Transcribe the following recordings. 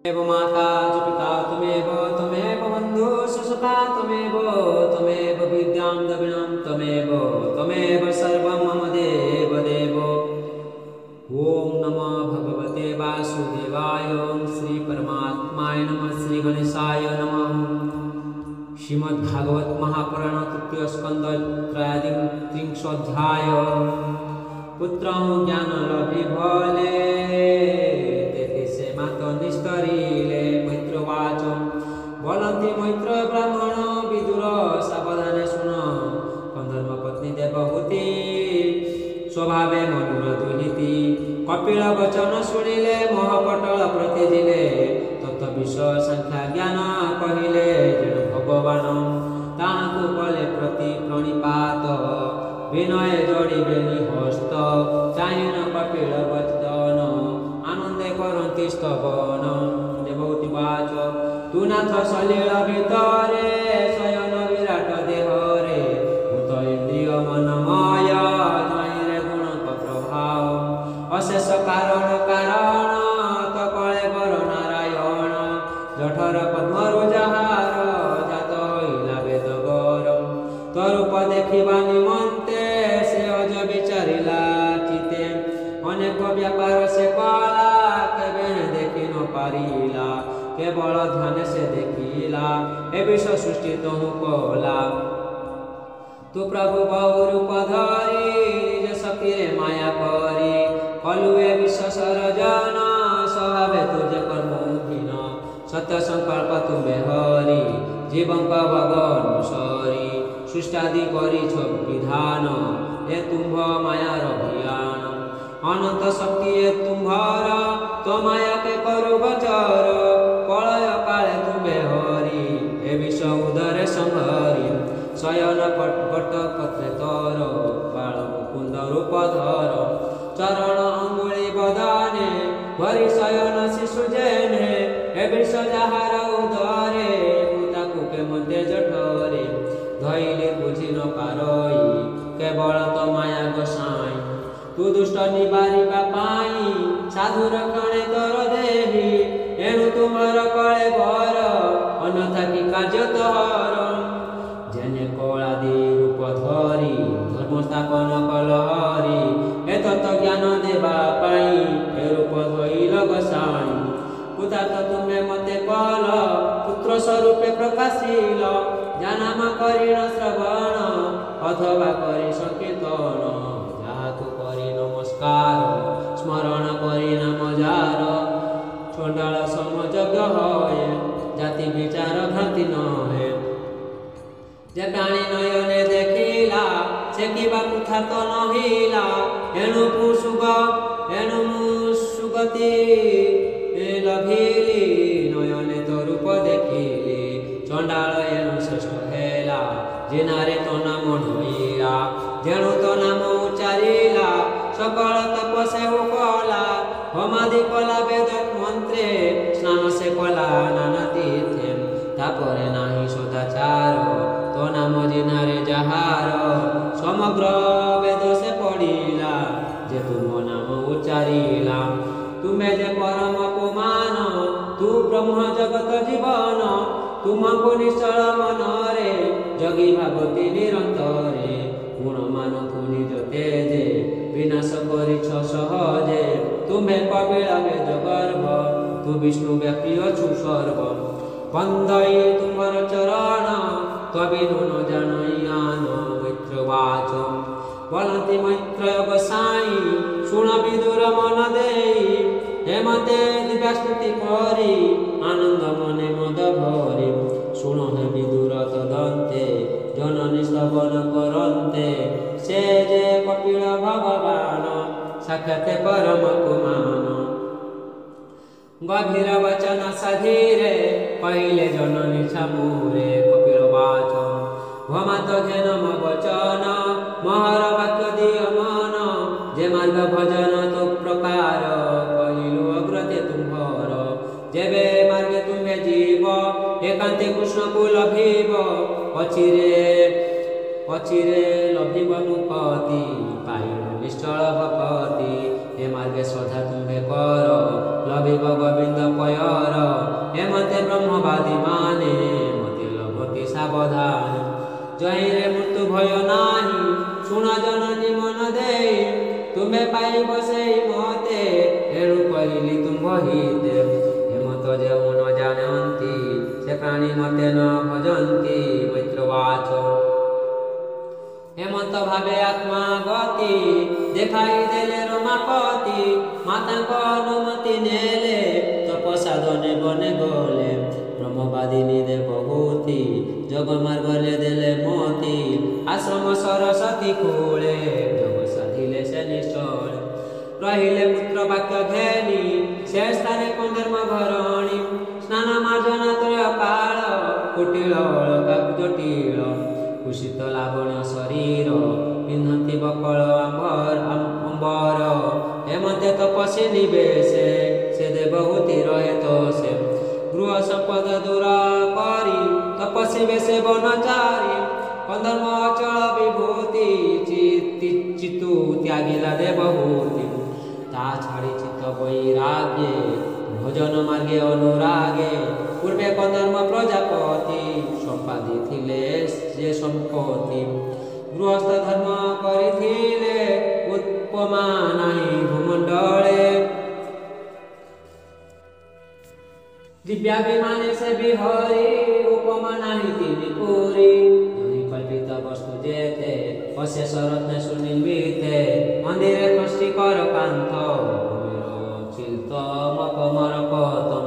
त्वमेव माता च पिता त्वमेव त्वमेव बन्धुश्च सखा त्वमेव त्वमेव विद्यां द्रविणं त्वमेव त्वमेव सर्वं मम देव देव। ओम नमो भगवते वासुदेवाय। ओम श्री परमात्माय नमः। श्री गणेशाय नमः। श्रीमद्भागवत महापुराण तृतीय स्कंद त्रिंशोऽध्याय। पुत्रं ज्ञान लभि भले तेतिसे मात निस्तरिले। मैत्रवाच बोलन्ति मैत्र ब्राह्मण विदुर सावधाने शुण। कंधर्म पत्नी देवहूति स्वभावे मनुर दुहिति। कपिल वचन शुणिले मोहपटल प्रतिजिले। तत्व विषय संख्या ज्ञान कहिले जेणु भगवान ताहाकु कले प्रति प्रणिपात। विनय जोड़िबे निहस्त चाहेन कपिल वचन आनंदे करन्ति स्तवन। देवहूति वाच तु नाथ सलील भितरे शयन विराट देहरे। भूत इंद्रिय मनमय ध्वनिरे गुण प्रभाव। अशेष कारण कारण तकळे बर नारायण। जठर पद्मरु जहार जात हईला वेद गौरम। तरूप देखिबा निमन्ते से अज विचारिला चिते। अनेक व्यापार से कला केबे देखि न पारिला। केवल ध्यान से देखिला ए विश्व सृष्टि तहु कला। तु प्रभु बहु रूप धरि निज शक्ति रे माया करी। कलुए विश्व सरजन स्वभावे तुझे कर्महीन। सत्य संकल्प तुम्हे हरि जीवंक भगनुसरी। सृष्टादि करिछ विधान ए तुम्भ मायार अभियान। अनंत शक्ति ए तुम्भर तो माया के करु गोचर। प्रलय काले तुम्हे हरि ए विश्व उदरे संहरी। शयन पट पत्रे तर बाल मुकुंद रूप धर। चरण अंगुली बदने भरी शयन शिशु जेने। ए विश्व जाहार उदरे ताकु के मध्य जठरे। धैले बुझि न पारई केवल तो माया गोसाई। तु दुष्ट निबारिबा पाई साधु रक्षणे तोर देहि। एणु तुमर कळे बर अन्यथा कि कार्य तोहर। जेने कलादि रूप धरी धर्म स्थापन कल हरि। ए तत्व ज्ञान देवा पाई ए रूप धइल गोसाई। पुतार्थ तुमे मते कल पुत्र स्वरूपे प्रकाशिल। जानाम करिण श्रवण अथवा करि संकीर्तन। जाहाकु करि नमस्कार स्मरण करि नाम जार। चंडाल समयज्ञ हए जाति विचार भ्रांति न हे। जे प्राणी नयने देखिला से किबा पुथार्थ नहिला। एणु सुगति लभिली नयने तो रूप देखिली। चंडाल एणु श्रेष्ठ हेला जिनारे तो नाम ढोइला। जेणु तो नाम उच्चारिला सकल तपसे कला। होमादि कला वेद मंत्रे स्नान से कला नाना तीर्थे। तापरे नाही सदाचार तो नाम जिनारे जहार। समग्र वेद से पढ़िला जे तुम नाम उच्चारिला। तुम्हें जे परम पुमान तू ब्रह्म जगत जीवन। तुमको निश्चल मनरे जगी भागवती निरंतरे। गुण मान निज तेजे विनाश करिछ सहजे। तुम्हें कपिला वेद गर्भ तू विष्णु व्यापी अछु सर्व। बंदई तुमर चरण तबिनु न जानयान। मैत्रवाच बोलन्ति मैत्र गोसाई शुण विदुर मन देई। हेमते दिव्यास्तुति करी आनंद मने मद भरी। शुण हे विदुर तदन्ते जननी स्तवन करन्ते। से जे कपिल भगवान साक्षाते परम पुमान। गभीर वचन साधिरे पहिले जननी छामुरे। कपिल वाच भमात घेनम वचन महर वाक्य दिय मन। जे मार्ग भजन तो प्रकार कहिलु अग्रते तुम्भर। जेबे मार्गे तुम्हे जीव एकांते कृष्ण को लभिब। अचिरे लभिब मुक्ति पाइल निश्चल भक्ति। हे मार्गे श्रद्धा तुम्हे कर लभिब गोविंद पयर। ତୁମେ ପାଇବ ସେଇ ମତେ ଏଣୁ କହିଲି ତୁମ୍ଭ ହିତେ ହେମନ୍ତ ଯେଉଁ ନ ଜାଣନ୍ତି ସେ ପ୍ରାଣୀ ମତେ ନ ଭଜନ୍ତି ମୈତ୍ରବାଚ ହେମନ୍ତ ଭାବେ ଆତ୍ମା ଗତି ଦେଖାଇ ଦେଲେ ରମାପତି ମାତାଙ୍କ ଅନୁମତି ନେଲେ ତପସାଧନେ ବନେ ଗଲେ ବ୍ରହ୍ମବାଦିନୀ ଦେବଭୂତି ଯୋଗ ମାର୍ଗରେ ଦେଲେ ମତି ଆଶ୍ରମ ସରସ୍ୱତୀ କୂଳେ ଯୋଗ ସାଧିଲେ ସେ ନିଶ୍ଚଳ ରହିଲେ ପୁତ୍ର ବାକ୍ୟ ଘେନି ସେ ସ୍ଥାନେ କନ୍ଦର୍ମ ଘରଣୀ ସ୍ନାନ ମାର୍ଜନା ତ୍ରୟ କାଳ କୁଟିଳ ଅଳକା ଜଟିଳ କୁଶିତ ଲାବଣ୍ୟ ଶରୀର ପିନ୍ଧନ୍ତି ବକଳ ଅମ୍ବର ହେମନ୍ତେ ତପସ୍ୱୀ ନିବେଶେ ସେ ଦେବହୂତି ରହେ ତ ସେ ଗୃହ ସମ୍ପଦ ଦୂର କରି ତପସ୍ୱୀ ବେଶେ ବନଚାରୀ କନ୍ଦର୍ମ ଅଚଳ ବିଭୂତି ଚିତୁ ତ୍ୟାଗିଲା ଦେବହୂତି ତା ଛାଡ଼ି ଚିତ୍ତ ବୈରାଗ୍ୟେ ଭୋଜନ ମାର୍ଗେ ଅନୁରାଗେ ପୂର୍ବେ କନ୍ଦର୍ମ ପ୍ରଜାପତି ସମ୍ପାଦି ଥିଲେ ସେ ସମ୍ପତ୍ତି ଗୃହସ୍ଥ ଧର୍ମ କରିଥିଲେ ଉପମା ନାହିଁ ଭୂମଣ୍ଡଳେ ଦିବ୍ୟାଭିମାନେ ସେ ବିହରି ଉପମା ନାହିଁ ତିନି ପୁରୀ କଳ୍ପିତ ବସ୍ତୁ ଯେତେ ଅଶେଷ ରତ୍ନ ସୁନିର୍ମିତେ ମନ୍ଦିରେ କଷ୍ଟି କର କାନ୍ଥ ଚିଲ୍ତ ମକମର ପତମ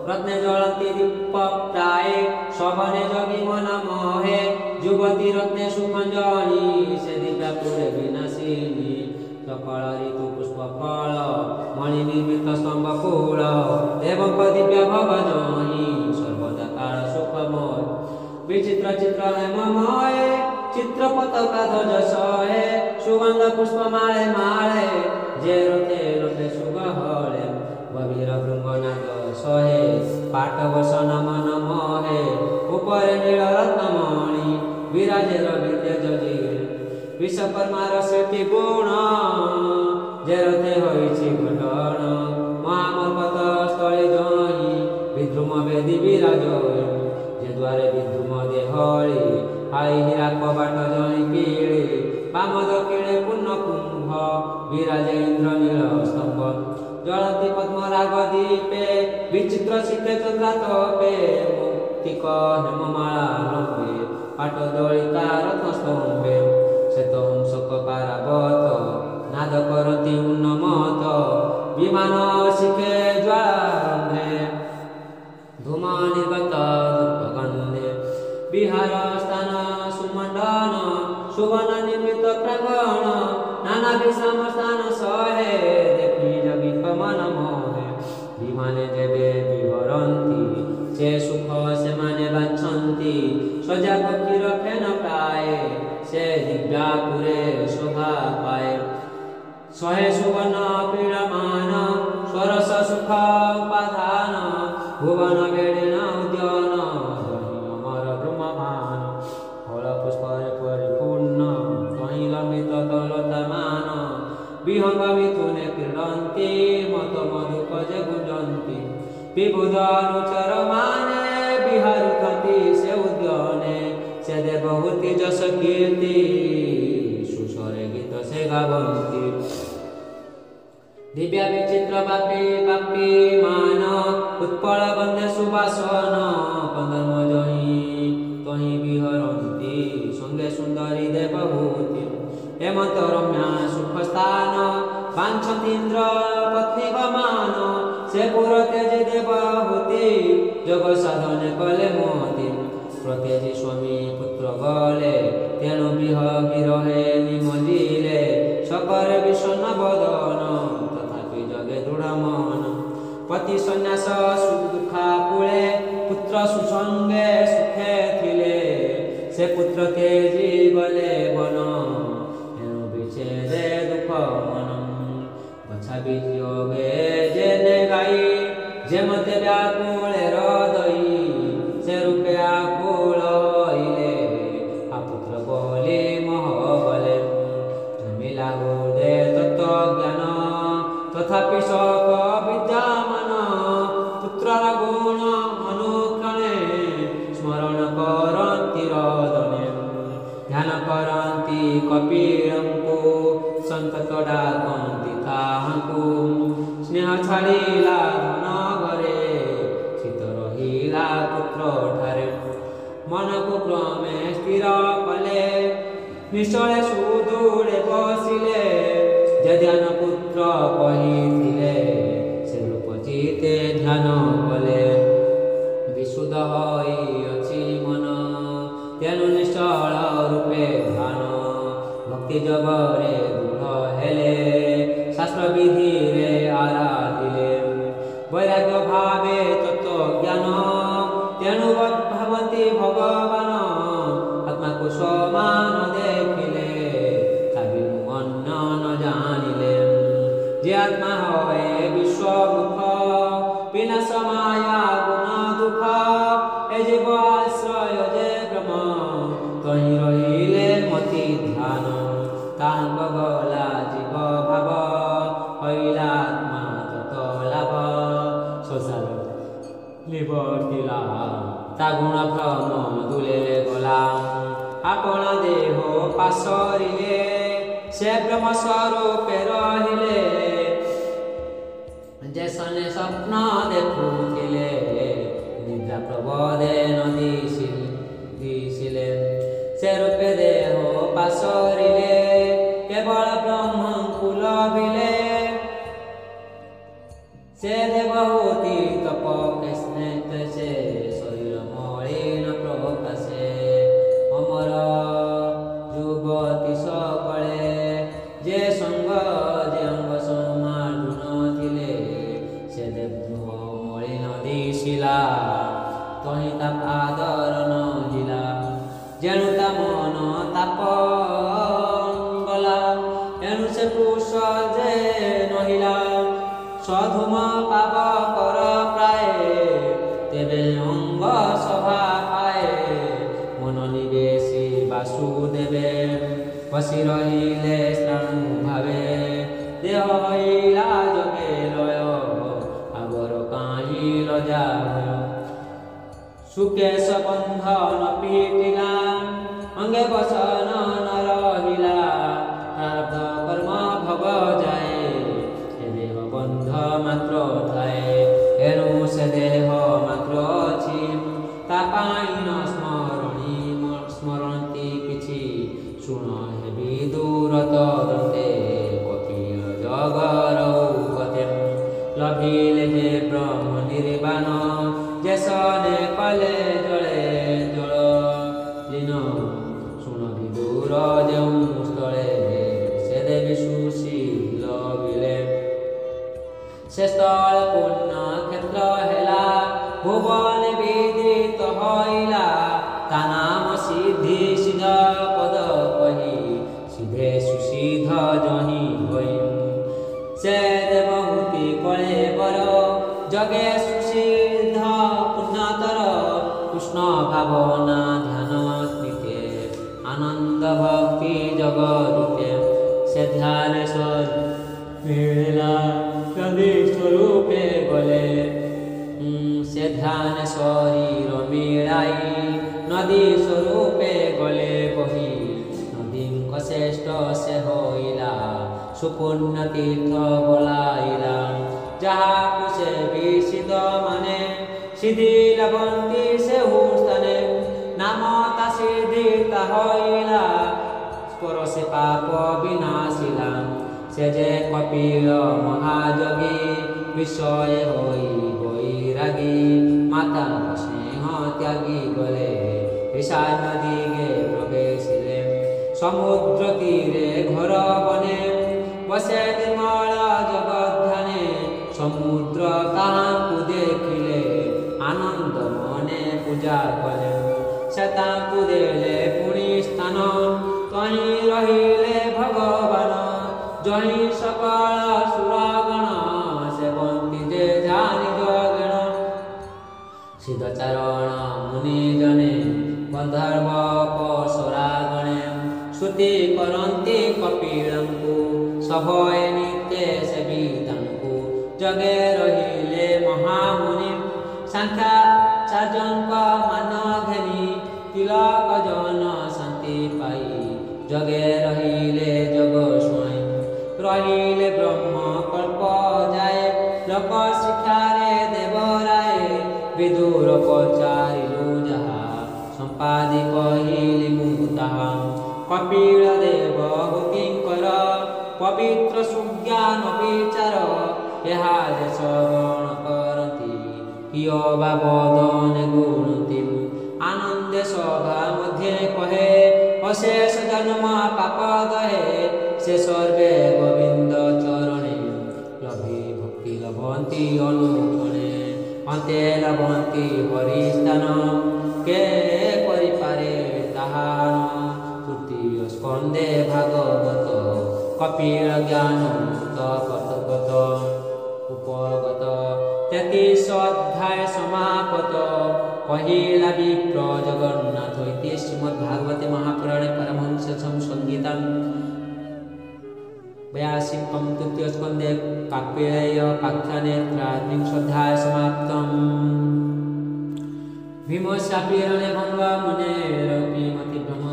ରତ୍ନେ ଜଳନ୍ତି ଦୀପ ପ୍ରାଏ ଶବନେ ଜଗି ମନ ମহে ଯୁବତୀ ରତ୍ନେ ସୁଖଞ୍ଜଣି ସେ ଦିବ୍ୟାପୁରେ ବିନାଶିନୀ ସକଳ ଋତୁ ପୁଷ୍ପ ଫଳ ମଣି ନିର୍ମିତ ସ୍ତମ୍ଭ କୂଳ ଦେବଙ୍କ ଦିବ୍ୟ ଭବ ଜହି ସର୍ବଦା କାଳ ସୁଖମୟ ବିଚିତ୍ର ଚିତ୍ର ହେମମୟ ଚିତ୍ର ପତାକା ଧ୍ୱଜ ଶହେ ସୁଗନ୍ଧ ପୁଷ୍ପ ମାଳେ ମାଳେ ଯେ ରଥେ ରଥେ ସୁଗହଳେ ଗଭୀର ଭୃଙ୍ଗନାଦ ଶହେ ପାଠ ବସନ ମନ ମହେ ଉପରେ ନୀଳ ରତ୍ନମଣି ବିରାଜେ ରବି ତେଜ ବିଶ୍ୱକର୍ମାର ସ୍ମୃତି ଗୁଣ ଯେ ରଥେ ହୋଇଛି ଘଟଣ ମହାମର୍କତ ସ୍ଥଳୀ ଜହି ବିଦ୍ରୁମ ବେଦୀ ବିରାଜ ଯେ ଦ୍ୱାରେ ବିଦ୍ରୁମ ଦେହଳି ହାଇ ହୀରା କବାଟ ଜଣି ପିଳି ବାମ ଦକ୍ଷିଣେ ପୂର୍ଣ୍ଣ କୁମ୍ଭ ବିରାଜେ ଇନ୍ଦ୍ର ନୀଳ ସ୍ତମ୍ଭ ଜଳନ୍ତି ପଦ୍ମରାଗ ଦୀପେ ବିଚିତ୍ର ଶୀତେ ଚନ୍ଦ୍ରା ତପେ ମୁକ୍ତିକ ହେମମାଳା ଲମ୍ବେ ପାଟ ଦଳିକା ରତ୍ନ ସ୍ତମ୍ଭେ ଶ୍ଵେତ ହଂସକ ପାରାବତ ନାଦ କରନ୍ତି ଉନ୍ନମତ ବିମାନ ଶିଖେ ଜ୍ୱାଳାରନ୍ଧ୍ରେ ଧୂମ ନିର୍ଗତ ଧୂପଗନ୍ଧେ ବିହାର ସ୍ଥାନ ସୁମଣ୍ଡନ ସୁବର୍ଣ୍ଣ ନିର୍ମିତ ପ୍ରାଙ୍ଗଣ ନାନା ବିଶ୍ରାମ ସ୍ଥାନ ଶହେ ଦେଖି ଜଗିଙ୍କ ମନ ମୋହେ ବିମାନେ ଯେବେ ବିହରନ୍ତି ସେ ସୁଖ ସେମାନେ ବାଛନ୍ତି ସଜା କକ୍ଷୀର ଫେନ ପ୍ରାଏ ସେ ଦିବ୍ୟାପୁରେ ଶୋଭା ପାଏ ଶହେ ସୁବର୍ଣ୍ଣ ପୀଡ଼ମାନ ଷୋଡ଼ଶ ସୁଖ ଉପାଧାନ ଭୁବନ ବେଡ଼ିନ ଉଦ୍ୟାନ ଅମର ବ୍ରହ୍ମମାନ ଫଳ ପୁଷ୍ପରେ ପରିପୂର୍ଣ୍ଣ ତହିଁ ଲମ୍ବିତ ତଲତାମାନ ବିହଙ୍ଗ ମିଥୁନେ କ୍ରୀଡ଼ନ୍ତି ମତ ମଧୁକ ଯେ ଗୁଞ୍ଜନ୍ତି ବିବୁଧ ଅନୁଚର ମାନେ ବିହାରୁଛନ୍ତି ସେ ଉଦ୍ୟାନେ ସେ ଦେବହୂତି ଯଶ କୀର୍ତ୍ତି ସୁସ୍ୱରେ ଗୀତ ସେ ଗାବନ୍ତି ଦିବ୍ୟା ବିଚିତ୍ର ବାପି ମାନ ଉତ୍ପଳ ଗନ୍ଧେ ସୁବାସନ କନ୍ଦର୍ମ ଜହି ତହିଁ ବିହରନ୍ତି ସଙ୍ଗେ ସୁନ୍ଦରୀ ଦେବହୂତି ହେମନ୍ତ ରମ୍ୟା ସୁଖ ସ୍ଥାନ ବାଞ୍ଛନ୍ତି ଇନ୍ଦ୍ର ପତ୍ନୀ ଗମାନ ସେ ପୁର ତେଜେ ଦେବହୂତି ଯୋଗ ସାଧନେ କଲେ ମତି ପ୍ରତେଜୀ ସ୍ୱାମୀ ପୁତ୍ର ଗଲେ ତେଣୁ ବିରହେ ନିମଜିଲେ ସକରେ ବିଷଣ୍ଣ ବଦନ ତଥାପି ଜଗେ ଦୃଢ଼ ମନ ପତି ସନ୍ନ୍ୟାସ ସୁଦୁଃଖା କୂଳେ ପୁତ୍ର ସୁସଙ୍ଗେ ସୁଖେ ଥିଲେ ସେ ପୁତ୍ର ତେଜି ଗଲେ ବନ ଏଣୁ ବିଛେଦେ ଦୁଃଖ ମନ ବଛା ବିଯୋগে ଜେନେ ଗାଇ ଯେ ମତେ ବ୍ୟାକୁଳେ ହୃଦୟୀ ସେ ରୂପେ ଆକୁଳ ହଇଲେ ଆପୁତ୍ର ବୋଲି ମୋହ ଗଲେ ମିଲା ହୃଦେ ତତ୍ତ୍ୱ ଜ୍ଞାନ ତଥାପି ଶୋକ ବିଦ୍ୟମାନ ପୁତ୍ରର ଗୁଣ ଅନୁକ୍ଷଣେ ସ୍ମରଣ କରନ୍ତି ରଦନେ ଧ୍ୟାନ କରନ୍ତି କପିଳଙ୍କୁ ସନ୍ତତ ଡାକନ୍ତି ତାହାଙ୍କୁ। ସ୍ନେହ ଛାଡ଼ିଲା ଧନ ଘରେ, ଶୀତ ରହିଲା ପୁତ୍ର ଠାରେ। ମନକୁ କ୍ରମେ ସ୍ଥିର କଲେ, ନିଶ୍ଚଳେ ସୁଦୂରେ ବସିଲେ। ଯେ ଧ୍ୟାନ ପୁତ୍ର କହିଥିଲେ, ସେ ରୂପ ଚିତେ ଧ୍ୟାନ କଲେ। ବିଶୁଦ୍ଧ ହୋଇଅଛି ମନ, ତେଣୁ ନିଶ୍ଚଳ ରୂପେ ଧ୍ୟାନ। ଭକ୍ତି ଯୋଗରେ ଦୃଢ଼ ହେଲେ, ଶାସ୍ତ୍ର ବିଧିରେ ଆରାଧିଲେ। ବୈରାଗ୍ୟ ଭାବେ ତତ୍ତ୍ୱଜ୍ଞାନ, ତେଣୁ ଭାବନ୍ତି ଭଗବାନ। ଆତ୍ମାକୁ ସମାନ ଦେଖିଲେ, ଭାବିବୁ ଅନ୍ୟ ନ ଜାଣିଲେ। ଯେ ଆତ୍ମା ହଏ ବିଶ୍ୱମୁଖ, ବିନାଶ ମାୟା ଗୁଣ ଦୁଃଖ। ଏ ଜୀବ ଆଶ୍ରୟ ଯେ ବ୍ରହ୍ମ, ତହିଁ ରହିଲେ ମତି ଧ୍ୟାନ। ତାହାଙ୍କ ଗଲା ଜୀବ ଭାବ, ହଇଲା ଆତ୍ମା ତତ ଲାଭ। ସଂସାର ନିବର୍ତ୍ତିଲା, ତା ଗୁଣ ଭ୍ରମ ଦୂରେ ଗଲା। ଆପଣା ଦେହ ପାଶରିଲେ, ସେ ବ୍ରହ୍ମ ସ୍ୱରୂପେ ରହିଲେ। ଯେ ସନେ ସ୍ୱପ୍ନ ଦେଖୁଥିଲେ, ନିଦ୍ରା ପ୍ରବୋଧେ ନ ଦିଶିଲେ। ସେ ରୂପେ ଦେହ ପାଶରିଲେ, କେବଳ ବ୍ରହ୍ମଙ୍କୁ ଲଭିଲେ। ସେ ଦେବହୂତି ତପ ସ୍ନେତେ, ସେ ଶରୀର ମଳିନ ପ୍ରକାଶେ। ଅମର ଯୁବତୀ ସକଳେ, ଯେ ସଙ୍ଗ ଯେ ଅଙ୍ଗ ସମାର୍ଜୁନ ଥିଲେ। ସେ ଦେବ ମଳିନ ଦିଶିଲା, ତହିଁ ତା ପାଦର ନଜିଲା। ଯେଣୁ ତା ମନ ତାପ ଗଲା, ଏଣୁ ସେ ପୁରୁଷ ଯେ ନହିଲା। ସ୍ୱଧୂମ ପାବ କର ପ୍ରାୟ, ତେବେ ଅଙ୍ଗ ସଭା ପାଏ। ମନ ନିବେଶୀ ବାସୁଦେବେ, ବସି ରହିଲେ ସ୍ଥାଣୁ ଭାବେ। ଦେହ ହଇଲା ଯୋଗେ ଲୟ, ଆଗର କାହିଁ ଲଜା ଭୟ। ସୁକେଶ ବନ୍ଧନ ପିଟିଲା, ଅଙ୍ଗେ ବସନ ନ ରହିଲା। ପ୍ରାରବ୍ଧ କର୍ମ ଭୋଗ ଯାଏ, ଏ ଦେହ ବନ୍ଧ ମାତ୍ର ଥାଏ। ଏଣୁ ସେ ଦେହ ମାତ୍ର ଅଛି, ତା ପାଇଁ ନ ସ୍ମରନ୍ତି କିଛି। ଶୁଣ ହେବି ଦୂର ତଦନ୍ତେ, କପିଳ ଜଗର ଉପତେ। ଲଭିଲେ ଯେ ବ୍ରହ୍ମ ନିର୍ବାଣ, ଯେ ସନେ କଲେ ଜଳେ ଜଳ লীନ। ଶୁଣ ବିଦୁର ଯେଉଁ ସ୍ଥଳେ, ସେ ଦେବୀ ସୁଶୀଲ ବିଲେ। ସେ ସ୍ଥଳ ପୂର୍ଣ୍ଣ କ୍ଷେତ୍ର ହେଲା, ଭୁବନ ବିଦିତ ହଇଲା। ତା ନାମ ସିଦ୍ଧି ସିଦ୍ଧ ପଦ କହି, ସିଧେ ସୁସିଦ୍ଧ ଜହିଁ ହୋଇ। ସେ ଦେବହୂତି କଳେ ବର, ଜଗେ ସୁସିଦ୍ଧ ପୁଣ୍ୟତର। କୃଷ୍ଣ ଭାବନା ଧ୍ୟାନ ସ୍ମୃତେ, ଆନନ୍ଦ ଭକ୍ତି ଜଗଦିତେ। ସେ ଧ୍ୟାନ ମିଳିଲା, ନଦୀ ସ୍ୱରୂପେ ଗଲେ। ସେ ଧ୍ୟାନ ଶରୀର ମିଳାଇ, ନଦୀ ସ୍ୱରୂପେ ଗଲେ ବହି। ନଦୀଙ୍କ ଶ୍ରେଷ୍ଠ ସେ ହୋଇଲା, ସୁପୁଣ୍ୟ ତୀର୍ଥ ବୋଲାଇଲା। ଯାହାକୁ ସେ ବିସିଦ ମାନେ, ସିଦ୍ଧି ଲଭନ୍ତି ସେହୁ ସ୍ଥାନେ। ନାମ ତା ସିଦ୍ଧି ତା ହଇଲା, ସ୍ପରଶେ ପାପ ବିନାଶିଲା। ସେ ଯେ କପିଳ ମହାଯୋଗୀ, ବିଷୟ ହୋଇ ବୈରାଗୀ। ମାତାଙ୍କ ସ୍ନେହ ତ୍ୟାଗୀ ଗଲେ, ଈଶାନ୍ୟ ଦିଗେ ପ୍ରବେଶିଲେ। ସମୁଦ୍ର ତୀରେ ଘର ବନେ, ବସେ ନିର୍ମଳ ଜଗଧ୍ୟାନେ। ସମୁଦ୍ର ତାହାଙ୍କୁ ଦେଖିଲେ, ଆନନ୍ଦ ମନେ ପୂଜା କଲେ। ସେ ତାଙ୍କୁ ଦେଲେ ପୁଣି ସ୍ଥାନ, ତହିଁ ରହିଲେ ଭଗବାନ। ଜହିଁ ସକଳ ସୁରଗଣ, ସେବନ୍ତି ଯେ ଜାନି ଜଗଣ। ସିଦ୍ଧଚାରଣ ମୁନି ଜଣେ, ଗନ୍ଧର୍ବ ଅପସରା ଗଣେ। ସ୍ତୁତି କରନ୍ତି କପିଳଙ୍କୁ, ସଭଏ ନିତ୍ୟ ସେବିତାଙ୍କୁ। ଜଗେ ରହିଲେ ମହାମୁନି, ସାଂଖ୍ୟାଚାର୍ଯ୍ୟଙ୍କ ମାନ ଘେନି। ତିଲକ ଜନ ଶାନ୍ତି ପାଇ, ଜଗେ ରହିଲେ ଜଗ ସ୍ୱାଇଁ। ରହି कहिले ब्रह्म कल्प जाए लोक शिक्षारे देवराय विदुर पचारिलु जहा संपादि कहिले मुताहा कपिल देव किंकर पवित्र सुज्ञान विचार यहा जे श्रवण करती किय बा बदन गुणती आनंद सभा मध्य कहे अशेष जन्म पाप दहे से सर्वे गोविंद चरणे लभे भक्ति लभंती अनुक्षणे अन्ते लभंती हरिस्थान के परिपारे ताहान तृतीय स्कंदे भागवत कपिल ज्ञान कथगत उपगत 33 अध्याय समापत पहिला विप्र जगन्नाथ इति श्रीमद्भागवते महापुराणे परमहंस संहिता 82 तृतीय स्कंदे कपिलेय पाख्याने 3 अध्याय समाप्तम् भीमशापीरणे भंग मुनेरपि मतिभ्रम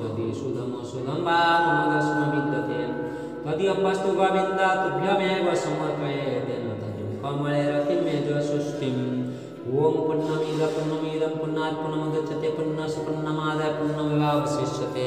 यदि सुदम वा मनोदस्म विद्यते तदीयपस्तु गोविन्द तुभ्यमेव समर्पयेतेन तदिं कमले रतिमे जसुष्टिम् ओम पूर्णमिदं पूर्णात् पूर्णमुदच्यते पूर्णस्य पूर्णमादाय पूर्णमेवावशिष्यते।